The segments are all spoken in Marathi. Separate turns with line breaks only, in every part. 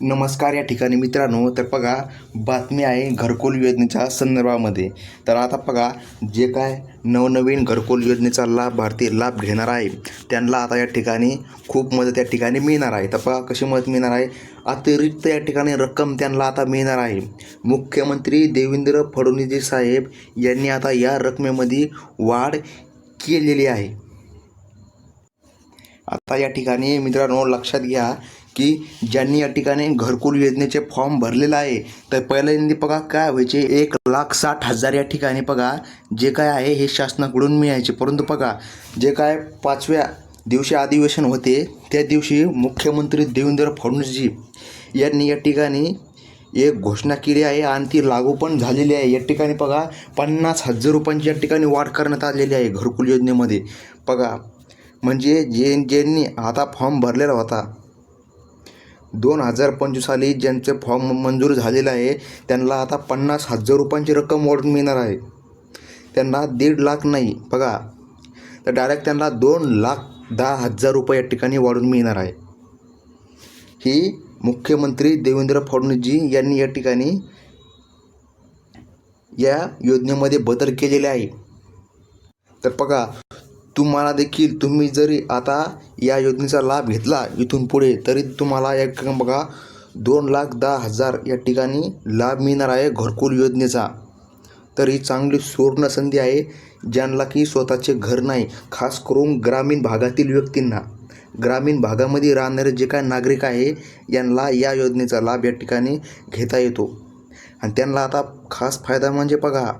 नमस्कार. या ठिकाणी मित्रांनो, तर बघा, बातमी आहे घरकुल योजनेच्या संदर्भामध्ये. तर आता बघा, जे काय नवनवीन घरकुल योजनेचा भारतीय लाभ घेणार आहे त्यांना आता या ठिकाणी खूप मदत या ठिकाणी मिळणार आहे. तर बघा कशी मदत मिळणार आहे. अतिरिक्त या ठिकाणी रक्कम त्यांना आता मिळणार आहे. मुख्यमंत्री देवेंद्र फडणवीस साहेब यांनी आता या रकमेमध्ये वाढ केलेली आहे. आता या ठिकाणी मित्रांनो लक्षात घ्या की ज्यांनी या ठिकाणी घरकुल योजनेचे फॉर्म भरलेला आहे, तर पहिल्यांदा बघा काय व्हायचे, 1,60,000 या ठिकाणी बघा जे काय आहे हे शासनाकडून मिळायचे. परंतु बघा, जे काय 5व्या दिवशी अधिवेशन होते त्या दिवशी मुख्यमंत्री देवेंद्र फडणवीसजी यांनी या ठिकाणी एक घोषणा केली आहे आणि ती लागू पण झालेली आहे. या ठिकाणी बघा 50,000 रुपयांची या ठिकाणी वाढ करण्यात आलेली आहे घरकुल योजनेमध्ये. बघा, म्हणजे ज्यांनी आता फॉर्म भरलेला होता 2025 साली ज्यांचे फॉर्म मंजूर झालेला आहे त्यांना आता 50,000 रुपयांची रक्कम वाढून मिळणार आहे. त्यांना 1.5 लाख नाही बघा, तर डायरेक्ट त्यांना 2,10,000 रुपये या ठिकाणी वाढून मिळणार आहे. ही मुख्यमंत्री देवेंद्र फडणवीसजी यांनी या ठिकाणी या योजनेमध्ये बदल केलेले आहे. तर बघा, तुम्हाला देखील तुम्ही जरी आता या योजनेचा लाभ घेतला इथून पुढे तरी तुम्हाला एक बघा 2,10,000 या ठिकाणी लाभ मिळणार आहे घरकुल योजनेचा. तर ही चांगली सुवर्ण संधी आहे ज्यांना की स्वतःचे घर नाही, खास करून ग्रामीण भागातील व्यक्तींना, ग्रामीण भागामध्ये राहणारे जे काय नागरिक आहे यांना या योजनेचा लाभ या ठिकाणी घेता येतो. आणि त्यांना आता खास फायदा म्हणजे बघा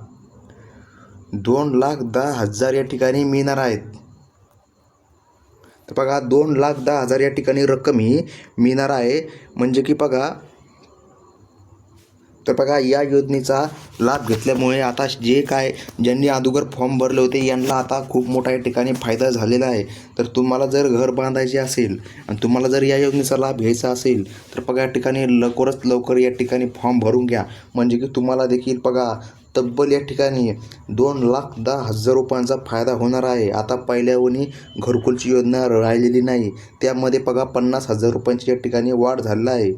2,10,000 या ठिकाणी मिळणार आहेत. तर बघा 2,10,000 या ठिकाणी रक्कम ही मिळणार आहे. म्हणजे की बघा, तर बघा या योजनेचा लाभ घेतल्यामुळे आता जे काय ज्यांनी अगोदर फॉर्म भरले होते यांना आता खूप मोठा या ठिकाणी फायदा झालेला आहे. तर तुम्हाला जर घर बांधायचे असेल आणि तुम्हाला जर या योजनेचा लाभ घ्यायचा असेल तर बघा या ठिकाणी लवकरात लवकर या ठिकाणी फॉर्म भरून घ्या. म्हणजे की तुम्हाला देखील बघा तब्बल या ठिकाणी 2,10,000 रुपयांचा फायदा होणार आहे. आता पहिल्याहून घरकुलची योजना राहिलेली नाही, त्यामध्ये बघा 50,000 रुपयांची या ठिकाणी वाढ झालेली आहे.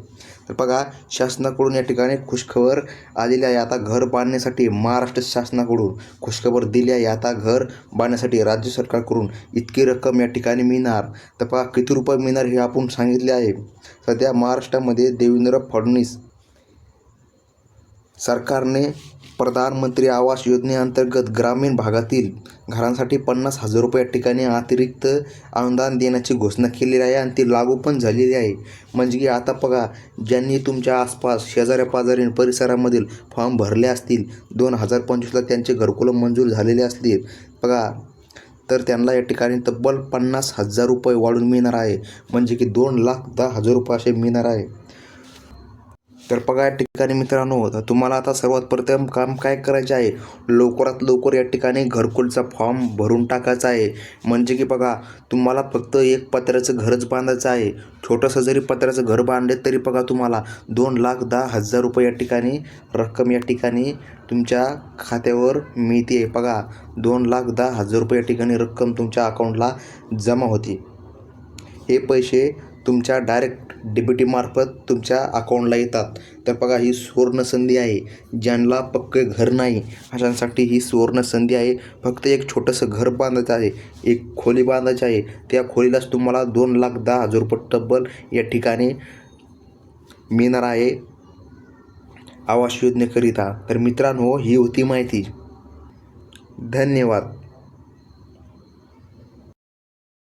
तर बघा शासनाकडून या ठिकाणी खुशखबर आलेली आहे. आता घर बांधण्यासाठी महाराष्ट्र शासनाकडून खुशखबर दिली आहे. आता घर बांधण्यासाठी राज्य सरकारकडून इतकी रक्कम या ठिकाणी मिळणार. तर बघा किती रुपये मिळणार हे आपण सांगितले आहे. सध्या महाराष्ट्रामध्ये देवेंद्र फडणवीस सरकारने प्रधानमंत्री आवास योजनेअंतर्गत ग्रामीण भागातील घरांसाठी 50,000 रुपये या ठिकाणी अतिरिक्त अनुदान देण्याची घोषणा केलेली आहे आणि ती लागू पण झालेली आहे. म्हणजे की आता बघा, ज्यांनी तुमच्या आसपास शेजाऱ्या पाजारी परिसरामधील फॉर्म भरले असतील 2025ला त्यांचे घरकुल मंजूर झालेले असतील बघा, तर त्यांना या ठिकाणी तब्बल 50,000 रुपये वाढून मिळणार आहे. म्हणजे की 2,10,000 रुपये असे मिळणार आहे. तर बघा या ठिकाणी मित्रांनो, तर तुम्हाला आता सर्वात प्रथम काम काय करायचे आहे, लवकरात लवकर या ठिकाणी घरकुलचा फॉर्म भरून टाकायचा आहे. म्हणजे की बघा तुम्हाला फक्त एक पत्र्याचं घरच बांधायचं आहे. छोटंसं जरी पत्र्याचं घर बांधले तरी बघा तुम्हाला 2,10,000 रुपये या ठिकाणी रक्कम या ठिकाणी तुमच्या खात्यावर मिळते. बघा 2,10,000 रुपये या ठिकाणी रक्कम तुमच्या अकाउंटला जमा होते. हे पैसे तुमच्या डायरेक्ट DBTमार्फत तुमच्या अकाउंटला येतात. तर बघा ही सुवर्ण संधी आहे. ज्यांना पक्के घर नाही अशांसाठी ही सुवर्ण संधी आहे. फक्त एक छोटंसं घर बांधायचं आहे, एक खोली बांधायची आहे, त्या खोलीलाच तुम्हाला 2,10,000 रुपये तब्बल या ठिकाणी मिळणार आहे आवास योजनेकरिता. तर मित्रांनो ही होती माहिती. धन्यवाद.